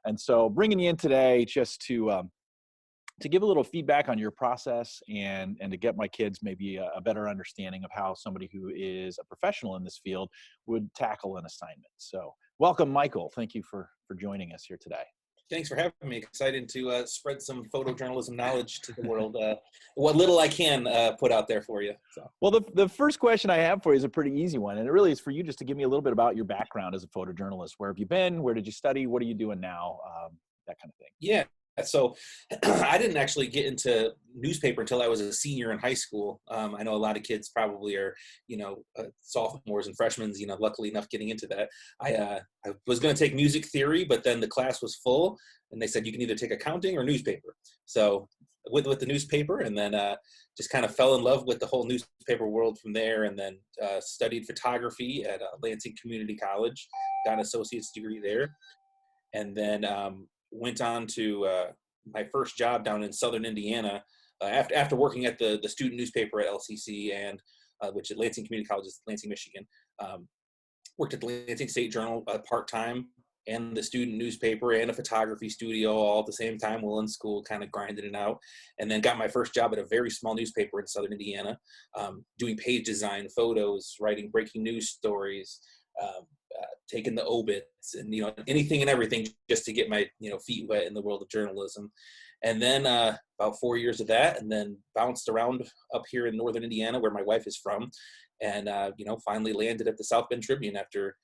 And so bringing you in today just to give a little feedback on your process and to get my kids maybe a better understanding of how somebody who is a professional in this field would tackle an assignment. So welcome, Michael. Thank you for joining us here today. Thanks for having me. Excited to spread some photojournalism knowledge to the world. What little I can put out there for you. So. Well, the first question I have for you is a pretty easy one. And it really is for you just to give me a little bit about your background as a photojournalist. Where have you been? Where did you study? What are you doing now? That kind of thing. Yeah. So I didn't actually get into newspaper until I was a senior in high school. I know a lot of kids probably are, sophomores and freshmen, luckily enough getting into that. I was going to take music theory, but then the class was full and they said you can either take accounting or newspaper. So with the newspaper, and then just kind of fell in love with the whole newspaper world from there, and then studied photography at Lansing Community College, got an associate's degree there. And then went on to my first job down in southern Indiana after working at the student newspaper at LCC, and which at Lansing Community College is Lansing, Michigan. Worked at the Lansing State Journal part-time, and the student newspaper, and a photography studio all at the same time while in school, kind of grinding it out. And then got my first job at a very small newspaper in southern Indiana, doing page design, photos, writing breaking news stories, taking the obits, and anything and everything just to get my feet wet in the world of journalism. And then about 4 years of that, and then bounced around up here in northern Indiana where my wife is from, and finally landed at the South Bend Tribune after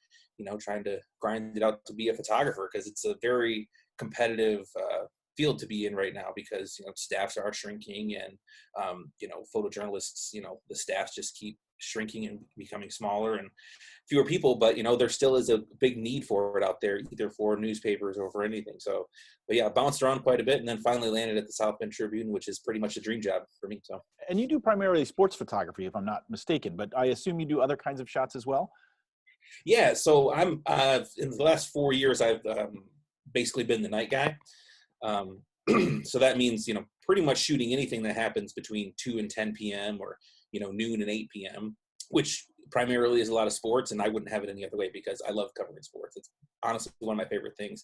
trying to grind it out to be a photographer, because it's a very competitive field to be in right now, because staffs are shrinking, and photojournalists, the staffs just keep shrinking and becoming smaller and fewer people, but there still is a big need for it out there, either for newspapers or for anything. So, but yeah, bounced around quite a bit, and then finally landed at the South Bend Tribune, which is pretty much a dream job for me. So, and you do primarily sports photography, if I'm not mistaken, but I assume you do other kinds of shots as well. Yeah, so I'm in the last 4 years I've basically been the night guy. So that means pretty much shooting anything that happens between 2 and 10 p.m. or noon and 8 p.m., which primarily is a lot of sports, and I wouldn't have it any other way because I love covering sports. It's honestly one of my favorite things.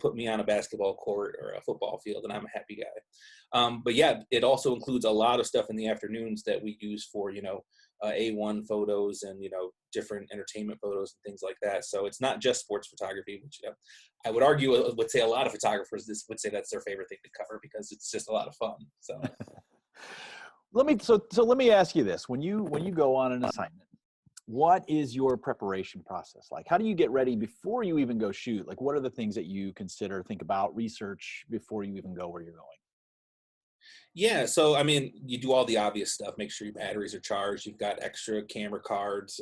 Put me on a basketball court or a football field and I'm a happy guy. But yeah, it also includes a lot of stuff in the afternoons that we use for A1 photos and different entertainment photos and things like that. So it's not just sports photography, which I would argue would say a lot of photographers would say that's their favorite thing to cover, because it's just a lot of fun. So let me ask you this: when you go on an assignment, what is your preparation process like? How do you get ready before you even go shoot? Like, what are the things that you consider, think about, research before you even go where you're going? yeah, so I mean, you do all the obvious stuff. Make sure your batteries are charged. You've got extra camera cards.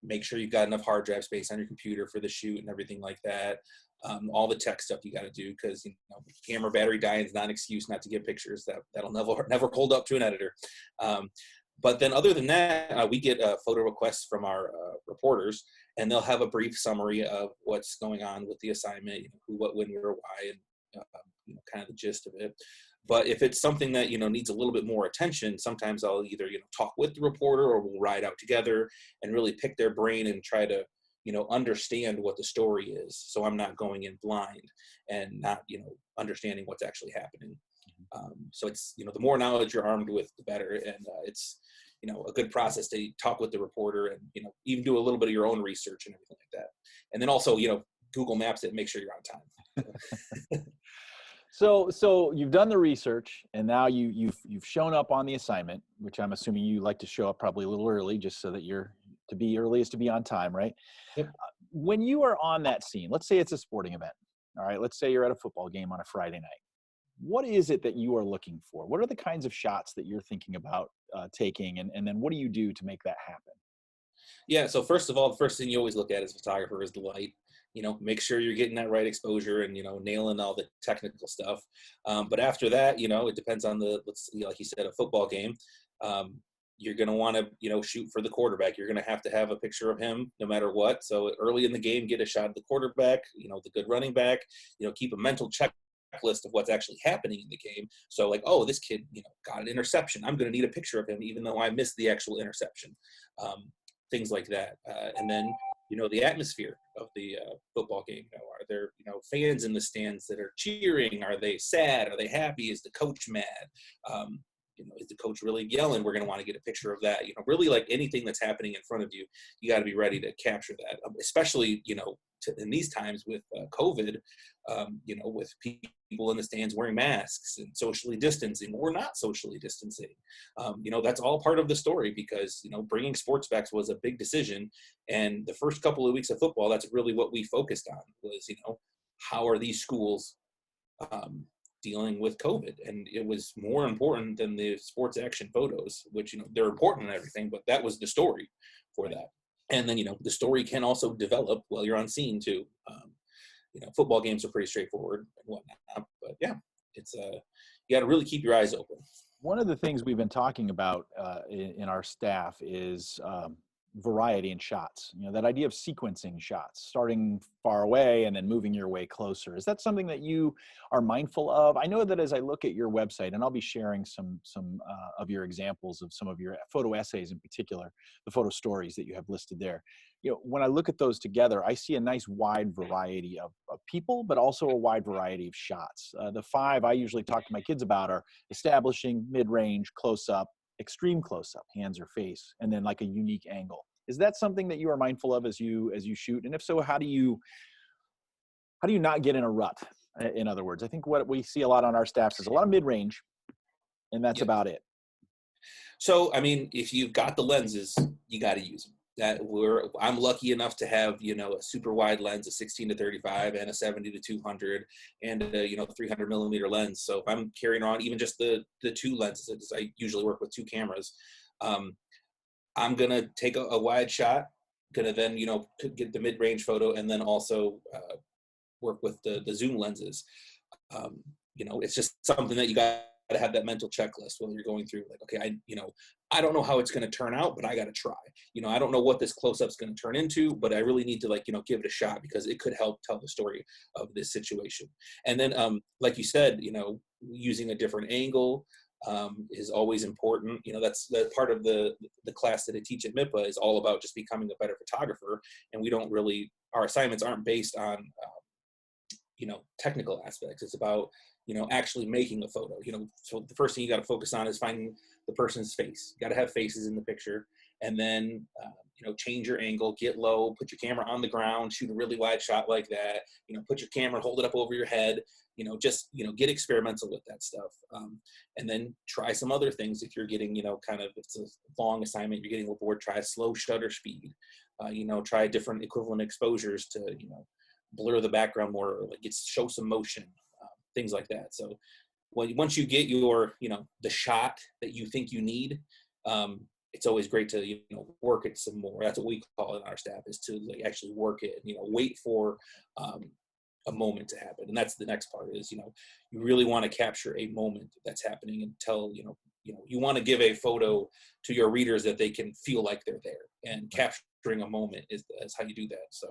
Make sure you've got enough hard drive space on your computer for the shoot and everything like that. All the tech stuff you got to do, because camera battery dying is not an excuse not to get pictures. That'll never hold up to an editor. But then other than that, we get photo requests from our reporters, and they'll have a brief summary of what's going on with the assignment, who, what, when, where, why, and kind of the gist of it. But if it's something that needs a little bit more attention, sometimes I'll either talk with the reporter, or we'll ride out together and really pick their brain and try to understand what the story is. So I'm not going in blind and not understanding what's actually happening. So it's the more knowledge you're armed with, the better. And it's a good process to talk with the reporter, and even do a little bit of your own research and everything like that. And then also Google Maps it and make sure you're on time. So you've done the research, and now you've shown up on the assignment, which I'm assuming you like to show up probably a little early, just so that to be early is to be on time, right? Yep. When you are on that scene, let's say it's a sporting event. All right, let's say you're at a football game on a Friday night. What is it that you are looking for? What are the kinds of shots that you're thinking about taking, and then what do you do to make that happen? Yeah, so first of all, the first thing you always look at as a photographer is the light. Make sure you're getting that right exposure and, nailing all the technical stuff. But after that, it depends on like you said, a football game. You're going to want to, shoot for the quarterback. You're going to have a picture of him no matter what. So early in the game, get a shot of the quarterback, the good running back, keep a mental checklist of what's actually happening in the game. So like, oh, this kid, got an interception. I'm going to need a picture of him, even though I missed the actual interception. Things like that. And then the atmosphere of the football game. Are there, fans in the stands that are cheering? Are they sad? Are they happy? Is the coach mad? Um, is the coach really yelling? We're going to want to get a picture of that. Really, like anything that's happening in front of you, you got to be ready to capture that. Especially, in these times with COVID, with people in the stands wearing masks and socially distancing or not socially distancing. That's all part of the story, because bringing sports back was a big decision, and the first couple of weeks of football, that's really what we focused on was how are these schools dealing with COVID. And it was more important than the sports action photos, which, they're important and everything, but that was the story for that. And then, the story can also develop while you're on scene too. Football games are pretty straightforward and whatnot, but yeah, it's you got to really keep your eyes open. One of the things we've been talking about in our staff is variety in shots. That idea of sequencing shots, starting far away and then moving your way closer. Is that something that you are mindful of? I know that as I look at your website, and I'll be sharing some of your examples of some of your photo essays in particular, the photo stories that you have listed there. When I look at those together, I see a nice wide variety of people, but also a wide variety of shots. The 5 I usually talk to my kids about are establishing, mid-range, close-up, extreme close-up, hands or face, and then like a unique angle. Is that something that you are mindful of as you shoot? And if so, how do you not get in a rut? In other words, I think what we see a lot on our staffs is a lot of mid-range, and that's about it. So, I mean, if you've got the lenses, you got to use them. I'm lucky enough to have, a super wide lens, a 16-35 and a 70-200 and a 300 millimeter lens. So if I'm carrying on even just the 2 lenses, I usually work with 2 cameras, I'm going to take a wide shot, going to then, get the mid-range photo, and then also work with the zoom lenses. It's just something that you got to have that mental checklist when you're going through, like, okay, I don't know how it's going to turn out, but I got to try. I don't know what this close-up is going to turn into, but I really need to give it a shot, because it could help tell the story of this situation. And then, like you said, using a different angle is always important. That's part of the class that I teach at MIPA is all about just becoming a better photographer. And our assignments aren't based on, technical aspects. It's about, actually making a photo. So the first thing you got to focus on is finding the person's face. You got to have faces in the picture, and then, change your angle, get low, put your camera on the ground, shoot a really wide shot like that, put your camera, hold it up over your head, just, get experimental with that stuff. And then try some other things. If you're getting, if it's a long assignment, you're getting bored, try a slow shutter speed, try different equivalent exposures to, blur the background more, or show some motion, things like that. So once you get your, the shot that you think you need, it's always great to, work it some more. That's what we call it in our staff, is to actually work it, wait for a moment to happen. And that's the next part is, you really want to capture a moment that's happening and tell, you want to give a photo to your readers that they can feel like they're there, and capturing a moment is how you do that. So.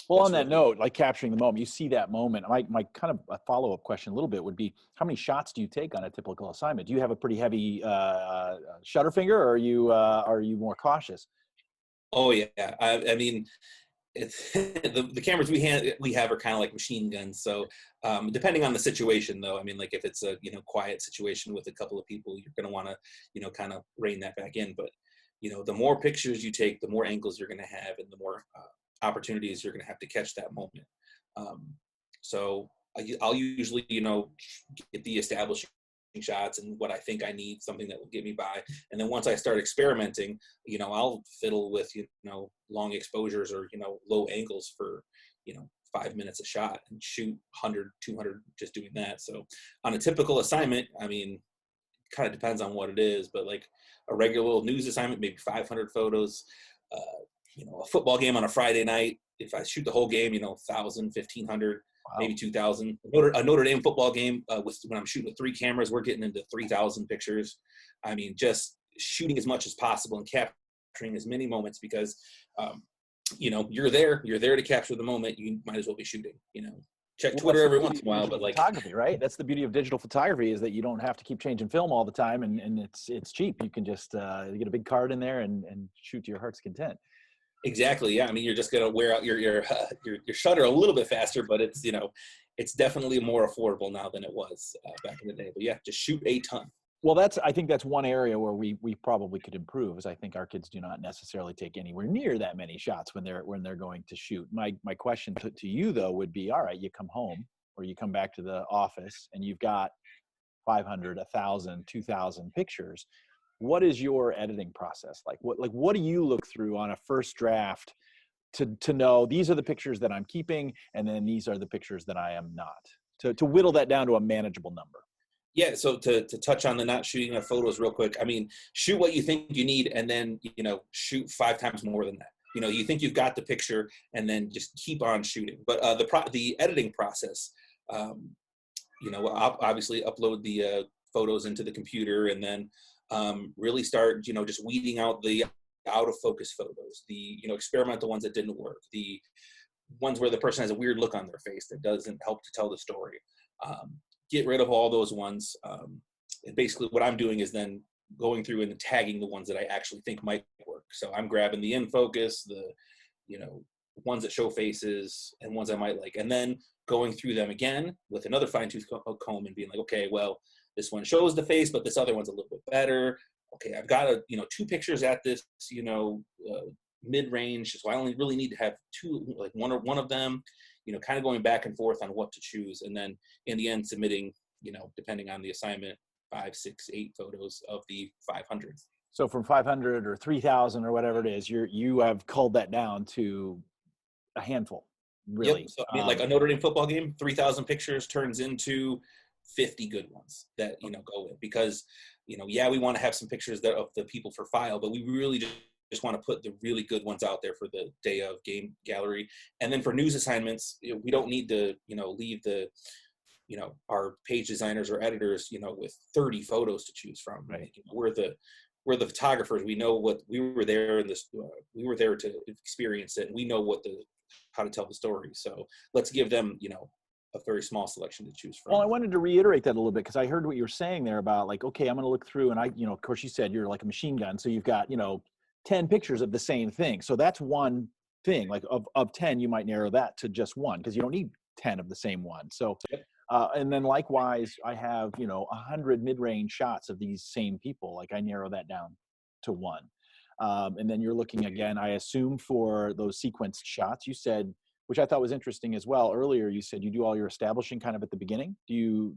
Well, on that note, like capturing the moment, you see that moment. My kind of a follow-up question a little bit would be, how many shots do you take on a typical assignment? Do you have a pretty heavy shutter finger, or are you more cautious? Oh yeah, I mean, it's the cameras we have are kind of like machine guns. So depending on the situation, though, I mean, like if it's a quiet situation with a couple of people, you're going to want to kind of rein that back in. But the more pictures you take, the more angles you're going to have, and the more opportunities you're going to have to catch that moment. So I'll usually, get the establishing shots and what I think I need, something that will get me by. And then once I start experimenting, I'll fiddle with, long exposures or, low angles for, 5 minutes a shot, and shoot 100, 200, just doing that. So on a typical assignment, I mean, kind of depends on what it is, but like a regular little news assignment, maybe 500 photos, a football game on a Friday night, if I shoot the whole game, 1,000, 1,500, wow, maybe 2,000. A Notre Dame football game, when I'm shooting with 3 cameras, we're getting into 3,000 pictures. I mean, just shooting as much as possible and capturing as many moments, because, you're there to capture the moment. You might as well be shooting, check Twitter every once in a while, but like photography, right? That's the beauty of digital photography, is that you don't have to keep changing film all the time, and it's cheap. You can just you get a big card in there and shoot to your heart's content. Exactly. Yeah. I mean, you're just going to wear out your shutter a little bit faster, but it's, it's definitely more affordable now than it was back in the day. But yeah, just shoot a ton. Well, I think that's one area where we probably could improve, is I think our kids do not necessarily take anywhere near that many shots when they're going to shoot. My question to you though would be, all right, you come home or you come back to the office and you've got 500, 1,000, 2,000 pictures. What is your editing process like? What do you look through on a first draft to know these are the pictures that I'm keeping, and then these are the pictures that I am not, to whittle that down to a manageable number? Yeah, so to touch on the not shooting enough photos real quick, I mean, shoot what you think you need, and then shoot 5 times more than that. You think you've got the picture, and then just keep on shooting. But the editing process, obviously upload the photos into the computer, and then really start just weeding out the out of focus photos, the experimental ones that didn't work, the ones where the person has a weird look on their face that doesn't help to tell the story. Get rid of all those ones. And basically what I'm doing is then going through and tagging the ones that I actually think might work. So I'm grabbing the in focus, the, ones that show faces, and ones I might like, and then going through them again with another fine tooth comb and being like, okay, well, this one shows the face, but this other one's a little bit better. Okay, I've got 2 pictures at this, mid-range, so I only really need to have 2, like one of them, kind of going back and forth on what to choose, and then in the end submitting, depending on the assignment, 5, 6, 8 photos of the 500. So from 500 or 3,000 or whatever it is, you have culled that down to a handful, really. Yep. So I mean, like a Notre Dame football game, 3,000 pictures turns into 50 good ones that go in, because we want to have some pictures of the people for file, but we really just want to put the really good ones out there for the day of game gallery. And then for news assignments, we don't need to leave the our page designers or editors with 30 photos to choose from. Right. We're the photographers. We know what we were there in this. We were there to experience it, and we know how to tell the story. So let's give them a very small selection to choose from. Well, I wanted to reiterate that a little bit, because I heard what you were saying there about, like, okay, I'm going to look through, and of course you said you're like a machine gun, so you've got 10 pictures of the same thing. So that's one thing. Like of 10, you might narrow that to just one, because you don't need 10 of the same one. So, yep. And then likewise, I have 100 mid-range shots of these same people. Like I narrow that down to one. And then you're looking again, I assume, for those sequenced shots. You said, which I thought was interesting as well earlier, you said you do all your establishing kind of at the beginning. You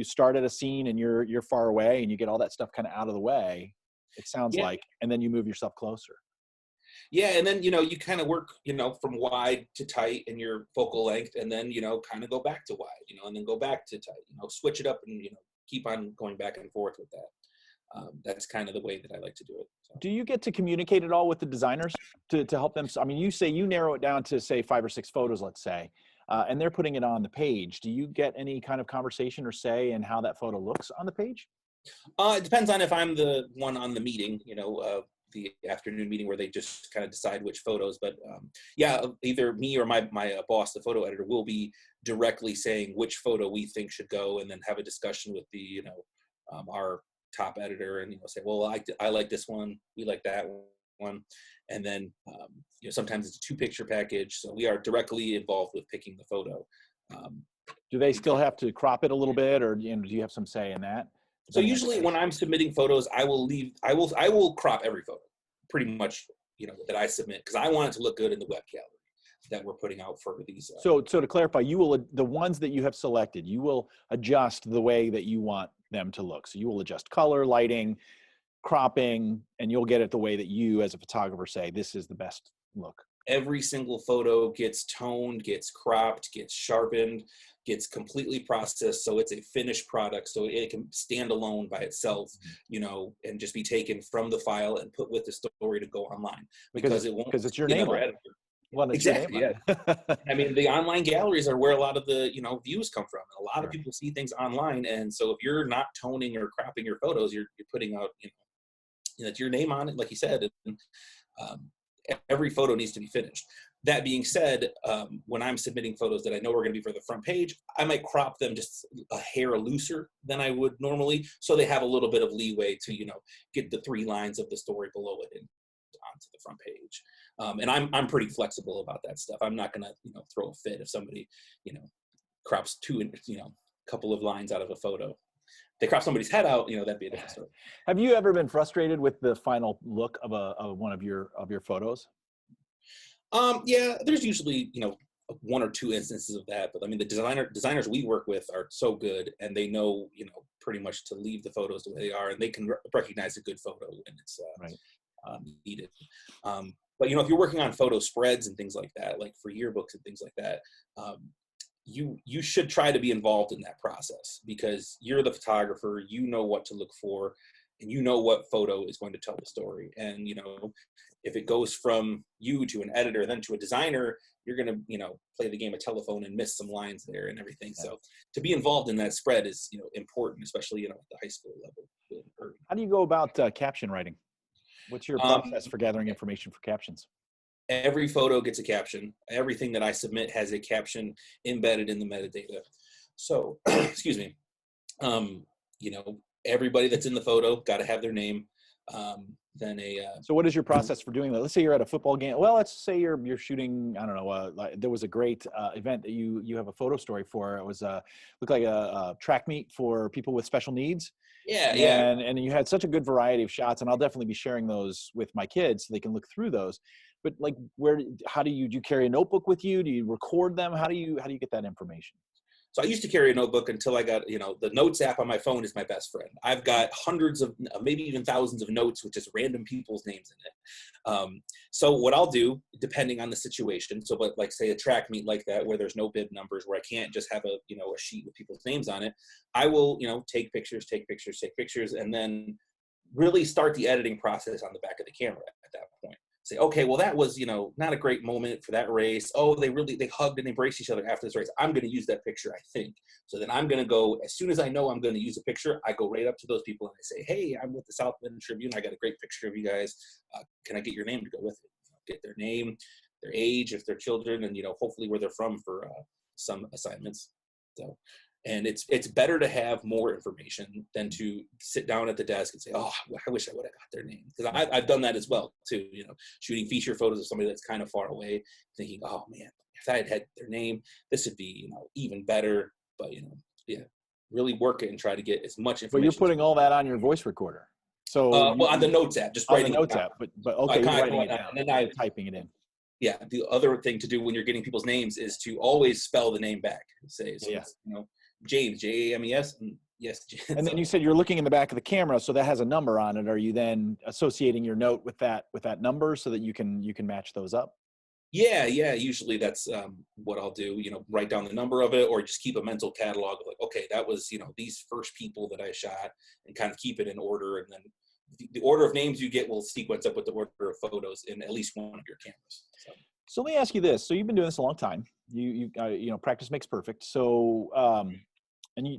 start at a scene and you're far away and you get all that stuff kind of out of the way, it sounds like, and then you move yourself closer. Yeah, and then you kind of work from wide to tight in your focal length, and then kind of go back to wide, and then go back to tight, switch it up, and keep on going back and forth with that. That's kind of the way that I like to do it. So. Do you get to communicate at all with the designers to help them? I mean, you say you narrow it down to, say, 5 or 6 photos, let's say, and they're putting it on the page. Do you get any kind of conversation or say in how that photo looks on the page? It depends on if I'm the one on the meeting, the afternoon meeting where they just kind of decide which photos. But either me or my boss, the photo editor, will be directly saying which photo we think should go, and then have a discussion with the our top editor, and say, well, I like this one, we like that one, and then sometimes it's a 2-picture package, so we are directly involved with picking the photo. Do they still have to crop it a little bit, or do you have some say in that? So usually when I'm submitting photos, I will crop every photo pretty much, that I submit, because I want it to look good in the web gallery that we're putting out for these. So to clarify, the ones that you have selected, you will adjust the way that you want them to look. So you will adjust color, lighting, cropping, and you'll get it the way that you as a photographer say, this is the best look. Every single photo gets toned, gets cropped, gets sharpened, gets completely processed, so it's a finished product, so it can stand alone by itself, and just be taken from the file and put with the story to go online, because it's your name on it. Well, exactly. Yeah. I mean, the online galleries are where a lot of the views come from. A lot of people see things online, and so if you're not toning or cropping your photos, you're putting out it's your name on it, like you said. And, every photo needs to be finished. That being said, when I'm submitting photos that I know are going to be for the front page, I might crop them just a hair looser than I would normally, so they have a little bit of leeway to get the 3 lines of the story below it and onto the front page. And I'm pretty flexible about that stuff. I'm not gonna, throw a fit if somebody, crops couple of lines out of a photo. If they crop somebody's head out, that'd be a different story. Have you ever been frustrated with the final look of one of your photos? Yeah, there's usually, one or two instances of that, but I mean, the designers we work with are so good, and they know, pretty much to leave the photos the way they are, and they can recognize a good photo when it's Right. needed. But if you're working on photo spreads and things like that, like for yearbooks and things like that, you should try to be involved in that process, because you're the photographer, you know what to look for, and you know what photo is going to tell the story. And if it goes from you to an editor, then to a designer, you're going to play the game of telephone and miss some lines there and everything. Yeah. So to be involved in that spread is important, especially at the high school level. How do you go about caption writing? What's your Um, process for gathering information for captions? every photo gets a caption. Everything that I submit has a caption embedded in the metadata. So, excuse me. Um, everybody that's in the photo got to have their name. So what is your process for doing that? Let's say you're at a football game. Well, let's say you're shooting. I don't know. There was a great event that you have a photo story for. It was looked like a track meet for people with special needs. Yeah, yeah. And you had such a good variety of shots, and I'll definitely be sharing those with my kids so they can look through those. But like, how do you carry a notebook with you? Do you record them? How do you get that information? So I used to carry a notebook until I got, the Notes app on my phone is my best friend. I've got hundreds of, maybe even thousands of notes with just random people's names in it. So what I'll do, depending on the situation, but like say a track meet like that, where there's no bib numbers, where I can't just have a sheet with people's names on it, I will, take pictures, and then really start the editing process on the back of the camera at that point. Say, okay, well, that was, not a great moment for that race. Oh, they hugged and embraced each other after this race. I'm going to use that picture, I think. So then I'm going to go, as soon as I know I'm going to use a picture, I go right up to those people and I say, hey, I'm with the South Bend Tribune. I got a great picture of you guys. Can I get your name to go with it? Get their name, their age, if they're children, and, hopefully where they're from for some assignments. So, and it's better to have more information than to sit down at the desk and say, oh, I wish I would have got their name. Because I've done that as well, too, shooting feature photos of somebody that's kind of far away, thinking, oh, man, if I had their name, this would be, even better. But, yeah, really work it and try to get as much information. But you're putting all that on your voice recorder. So well, on the Notes app, just on writing the Notes it down. app, but okay, you're writing it down, and then typing it in. Yeah, the other thing to do when you're getting people's names is to always spell the name back. Say, so it's, James, James, and yes. And then you said you're looking in the back of the camera, so that has a number on it. Are you then associating your note with that number so that you can match those up? Yeah. Usually that's what I'll do. Write down the number of it, or just keep a mental catalog of like, okay, that was these first people that I shot, and kind of keep it in order, and then the order of names you get will sequence up with the order of photos in at least one of your cameras. So let me ask you this: so you've been doing this a long time. You practice makes perfect. So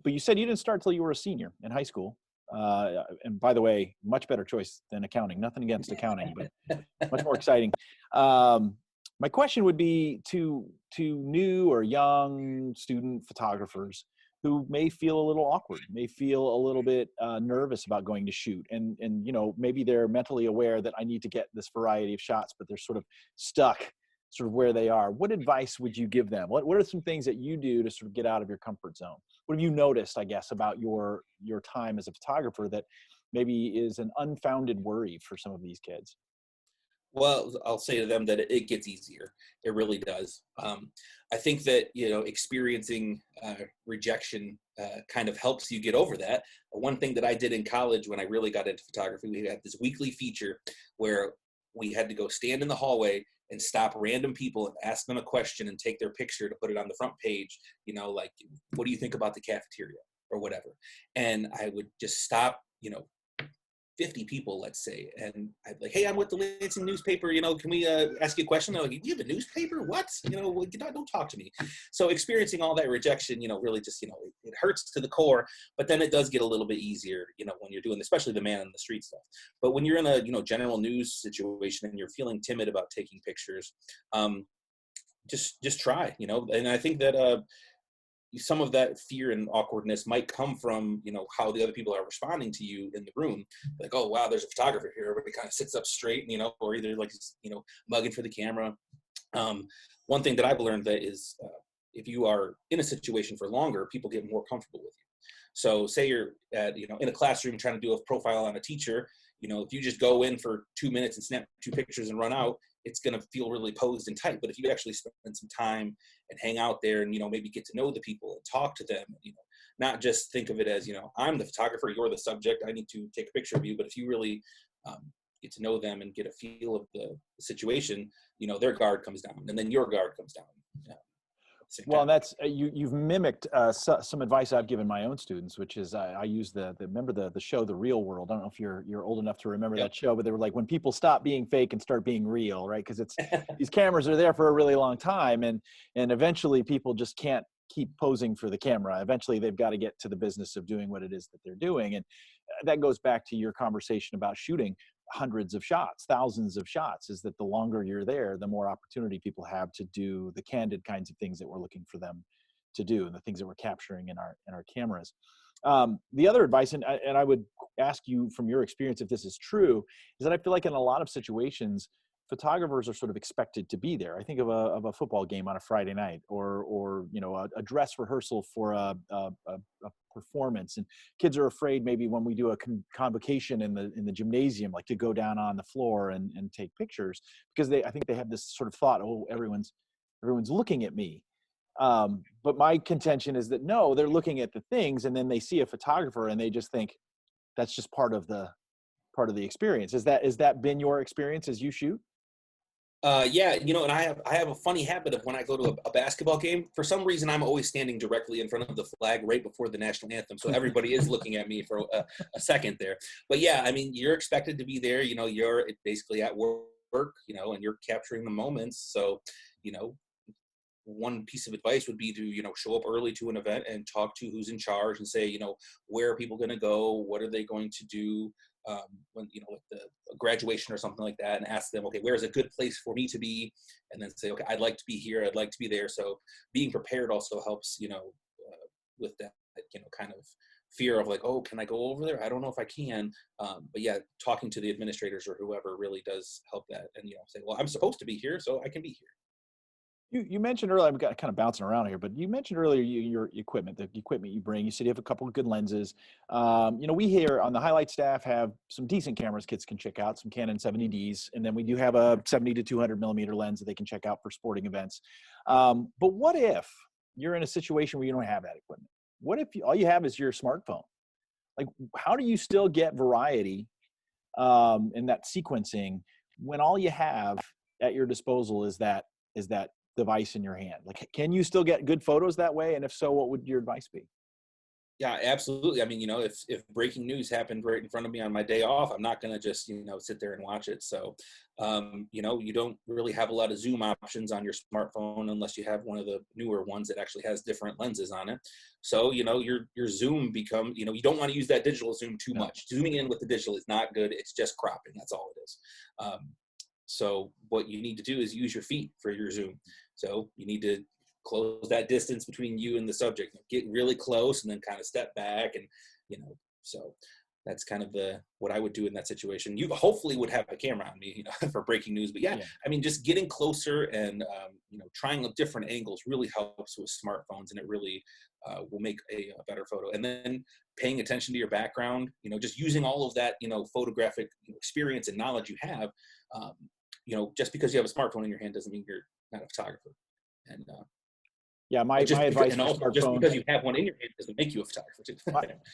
but you said you didn't start till you were a senior in high school. And by the way, much better choice than accounting. Nothing against accounting, but much more exciting. My question would be to new or young student photographers who may feel a little awkward, may feel a little bit nervous about going to shoot, and maybe they're mentally aware that I need to get this variety of shots, but they're sort of stuck sort of where they are. What advice would you give them? What are some things that you do to sort of get out of your comfort zone? What have you noticed, I guess, about your time as a photographer that maybe is an unfounded worry for some of these kids? Well, I'll say to them that it gets easier. It really does. I think that, experiencing rejection kind of helps you get over that. One thing that I did in college when I really got into photography, we had this weekly feature where we had to go stand in the hallway and stop random people and ask them a question and take their picture to put it on the front page, like, what do you think about the cafeteria or whatever? And I would just stop, 50 people, let's say, and I'd be like, hey, I'm with the Lansing newspaper, can we ask you a question? They're like, do you have a newspaper? What? Don't talk to me. So experiencing all that rejection, really just, it hurts to the core, but then it does get a little bit easier, when you're doing, especially the man in the street stuff. But when you're in a, general news situation and you're feeling timid about taking pictures, just try, and I think that, some of that fear and awkwardness might come from, how the other people are responding to you in the room. Like, oh, wow, there's a photographer here. Everybody kind of sits up straight, or either like, mugging for the camera. One thing that I've learned that is, if you are in a situation for longer, people get more comfortable with you. So say you're in a classroom trying to do a profile on a teacher, if you just go in for 2 minutes and snap 2 pictures and run out, it's going to feel really posed and tight. But if you actually spend some time and hang out there and, maybe get to know the people and talk to them, not just think of it as, I'm the photographer, you're the subject, I need to take a picture of you. But if you really get to know them and get a feel of the situation, their guard comes down, and then your guard comes down. Well, that's you've mimicked some advice I've given my own students, which is I use remember the show The Real World. I don't know if you're old enough to remember that show, but they were like, when people stop being fake and start being real, right? Because it's these cameras are there for a really long time, and eventually people just can't keep posing for the camera. Eventually they've got to get to the business of doing what it is that they're doing, and that goes back to your conversation about shooting hundreds of shots, thousands of shots, is that the longer you're there, the more opportunity people have to do the candid kinds of things that we're looking for them to do, and the things that we're capturing in our cameras. The other advice, and I would ask you from your experience if this is true, is that I feel like in a lot of situations, photographers are sort of expected to be there. I think of a football game on a Friday night, or a dress rehearsal for a performance, and kids are afraid maybe when we do a convocation in the gymnasium, like to go down on the floor and take pictures, because I think they have this sort of thought, oh, everyone's looking at me. But my contention is that no, they're looking at the things, and then they see a photographer and they just think that's just part of the experience. Is that been your experience as you shoot? Yeah, and I have a funny habit of when I go to a basketball game, for some reason, I'm always standing directly in front of the flag right before the national anthem. So everybody is looking at me for a second there. But yeah, I mean, you're expected to be there, you're basically at work, and you're capturing the moments. So, one piece of advice would be to, show up early to an event and talk to who's in charge and say, where are people going to go? What are they going to do? When, like the graduation or something like that, and ask them, okay, where is a good place for me to be? And then say, okay, I'd like to be here. I'd like to be there. So being prepared also helps, with that, kind of fear of like, oh, can I go over there? I don't know if I can. But yeah, talking to the administrators or whoever really does help that. And, say, well, I'm supposed to be here, so I can be here. You mentioned earlier, I'm kind of bouncing around here, but you mentioned earlier your equipment, the equipment you bring. You said you have a couple of good lenses. We here on the Highlight staff have some decent cameras kids can check out, some Canon 70Ds, and then we do have a 70 to 200 millimeter lens that they can check out for sporting events. But what if you're in a situation where you don't have that equipment? What if all you have is your smartphone? Like, how do you still get variety in that sequencing when all you have at your disposal is that device in your hand? Like, can you still get good photos that way? And if so, what would your advice be? Yeah, absolutely. I mean, if breaking news happened right in front of me on my day off, I'm not going to just, sit there and watch it. So, you don't really have a lot of zoom options on your smartphone unless you have one of the newer ones that actually has different lenses on it. So, your zoom become, you don't want to use that digital zoom too much. Zooming in with the digital is not good. It's just cropping. That's all it is. So what you need to do is use your feet for your zoom. So you need to close that distance between you and the subject, get really close and then kind of step back. And, so that's kind of what I would do in that situation. You hopefully would have a camera on me, for breaking news. But yeah, I mean, just getting closer and, trying different angles really helps with smartphones, and it really will make a better photo. And then paying attention to your background, just using all of that, photographic experience and knowledge you have. Just because you have a smartphone in your hand doesn't mean you're not a photographer. And my advice for also, just smartphones, because you have one in your hand doesn't make you a photographer too.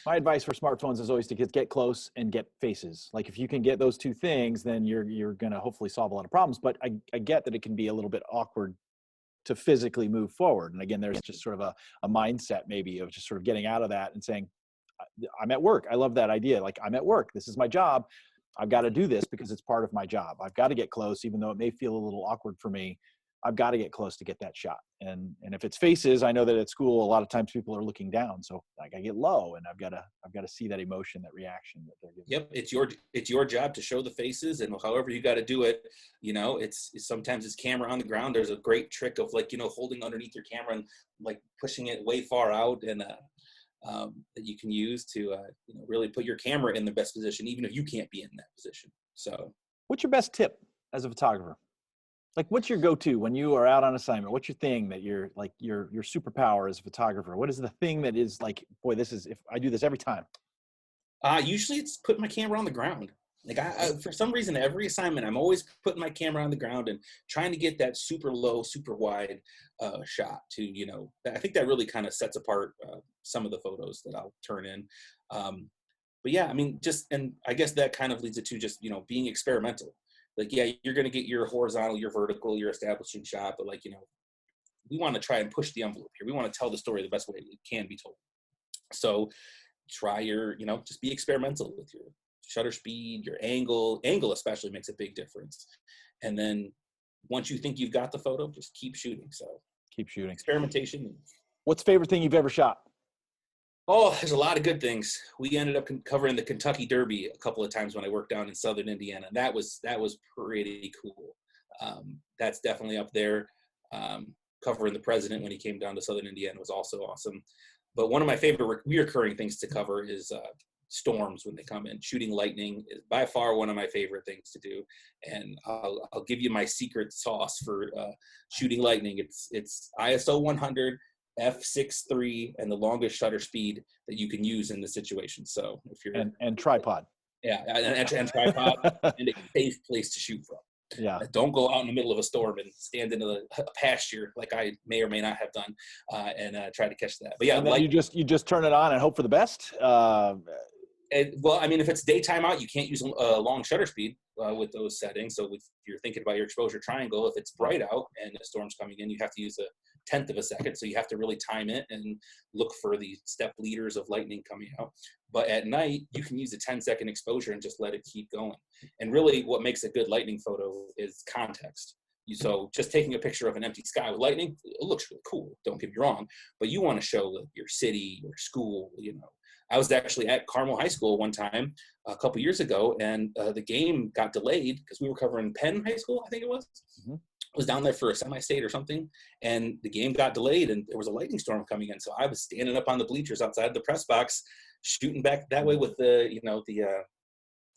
my advice for smartphones is always to get close and get faces. Like, if you can get those two things, then you're going to hopefully solve a lot of problems. But I get that it can be a little bit awkward to physically move forward. And again, there's just sort of a mindset maybe of just sort of getting out of that and saying, I'm at work. I love that idea. Like, I'm at work. This is my job. I've got to do this because it's part of my job. I've got to get close, even though it may feel a little awkward for me. I've got to get close to get that shot. And if it's faces, I know that at school, a lot of times people are looking down. So like I get low and I've got to see that emotion, that reaction that they're giving. Yep. It's your job to show the faces, and however you got to do it, it's sometimes it's camera on the ground. There's a great trick of like, holding underneath your camera and like pushing it way far out, and that you can use to, really put your camera in the best position, even if you can't be in that position. So what's your best tip as a photographer? Like, what's your go-to when you are out on assignment? What's your thing that you're like your superpower as a photographer? What is the thing that is like, boy, this is, if I do this every time? Usually it's putting my camera on the ground. Like for some reason, every assignment, I'm always putting my camera on the ground and trying to get that super low, super wide shot to, I think that really kind of sets apart some of the photos that I'll turn in. But yeah, I mean, and I guess that kind of leads it to just, being experimental. Like, yeah, you're going to get your horizontal, your vertical, your establishing shot, but like, we want to try and push the envelope here. We want to tell the story the best way it can be told. So try your, just be experimental with your shutter speed, your angle especially makes a big difference. And then once you think you've got the photo, just keep shooting. So keep shooting. Experimentation. What's the favorite thing you've ever shot? Oh, there's a lot of good things. We ended up covering the Kentucky Derby a couple of times when I worked down in Southern Indiana. That was pretty cool. That's definitely up there. Covering the president when he came down to Southern Indiana was also awesome. But one of my favorite reoccurring things to cover is storms when they come in. Shooting lightning is by far one of my favorite things to do. And I'll give you my secret sauce for shooting lightning. It's ISO 100. F6.3 and the longest shutter speed that you can use in the situation. So if you're and tripod, and tripod and a safe place to shoot from. Yeah, don't go out in the middle of a storm and stand in a pasture like I may or may not have done and try to catch that. But yeah, and then you just turn it on and hope for the best. Well, I mean, if it's daytime out, you can't use a long shutter speed with those settings. So if you're thinking about your exposure triangle, if it's bright out and the storm's coming in, you have to use a 1/10 of a second. So you have to really time it and look for the step leaders of lightning coming out. But at night, you can use a 10-second exposure and just let it keep going. And really what makes a good lightning photo is context. So just taking a picture of an empty sky with lightning, it looks really cool. Don't get me wrong. But you want to show your city, your school, I was actually at Carmel High School one time a couple years ago, and the game got delayed because we were covering Penn High School, I think it was. Mm-hmm. I was down there for a semi-state or something, and the game got delayed, and there was a lightning storm coming in. So I was standing up on the bleachers outside the press box, shooting back that way with the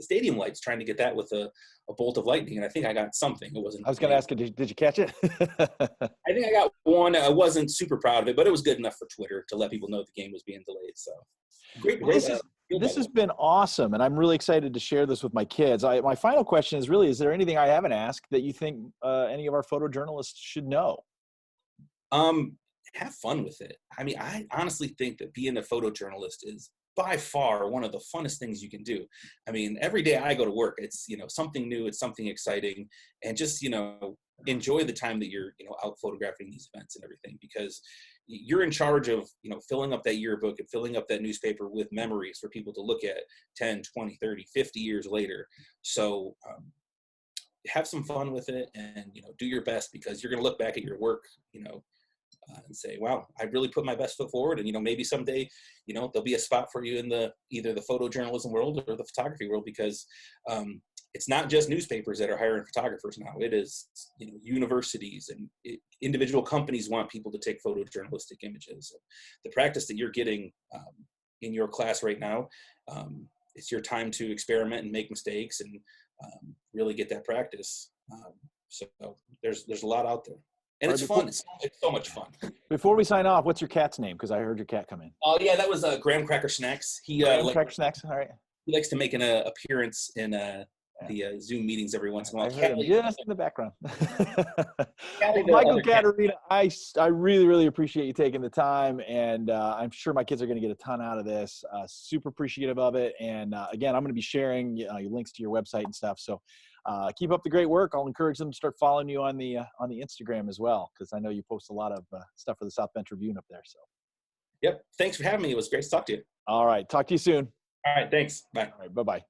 stadium lights, trying to get that with a bolt of lightning. And I think I got something. It wasn't. I was going to ask you, did you catch it? I think I got one. I wasn't super proud of it, but it was good enough for Twitter to let people know the game was being delayed. So great. This has been awesome, and I'm really excited to share this with my kids. My final question is really, is there anything I haven't asked that you think any of our photojournalists should know? Have fun with it. I mean, I honestly think that being a photojournalist is by far one of the funnest things you can do. I mean, every day I go to work, it's, something new, it's something exciting, and just, enjoy the time that you're, out photographing these events and everything, because you're in charge of, filling up that yearbook and filling up that newspaper with memories for people to look at 10, 20, 30, 50 years later. So have some fun with it and, do your best, because you're going to look back at your work, and say, wow, I really put my best foot forward. And, maybe someday, there'll be a spot for you in either the photojournalism world or the photography world, because it's not just newspapers that are hiring photographers now. It is, universities and individual companies want people to take photojournalistic images. The practice that you're getting in your class right now, it's your time to experiment and make mistakes and really get that practice. So there's a lot out there. And it's fun. It's so much fun. Before we sign off, what's your cat's name? Because I heard your cat come in. Oh, yeah, that was Graham Cracker Snacks. Cracker Snacks, all right. He likes to make an appearance in the Zoom meetings every once in a while. Just in the background. Michael Caterina, I really, really appreciate you taking the time, and I'm sure my kids are going to get a ton out of this. Super appreciative of it. And again, I'm going to be sharing your links to your website and stuff. So keep up the great work. I'll encourage them to start following you on the Instagram as well, because I know you post a lot of stuff for the South Bend Tribune up there. So. Yep. Thanks for having me. It was great to talk to you. All right. Talk to you soon. All right. Thanks. Bye. All right. Bye-bye.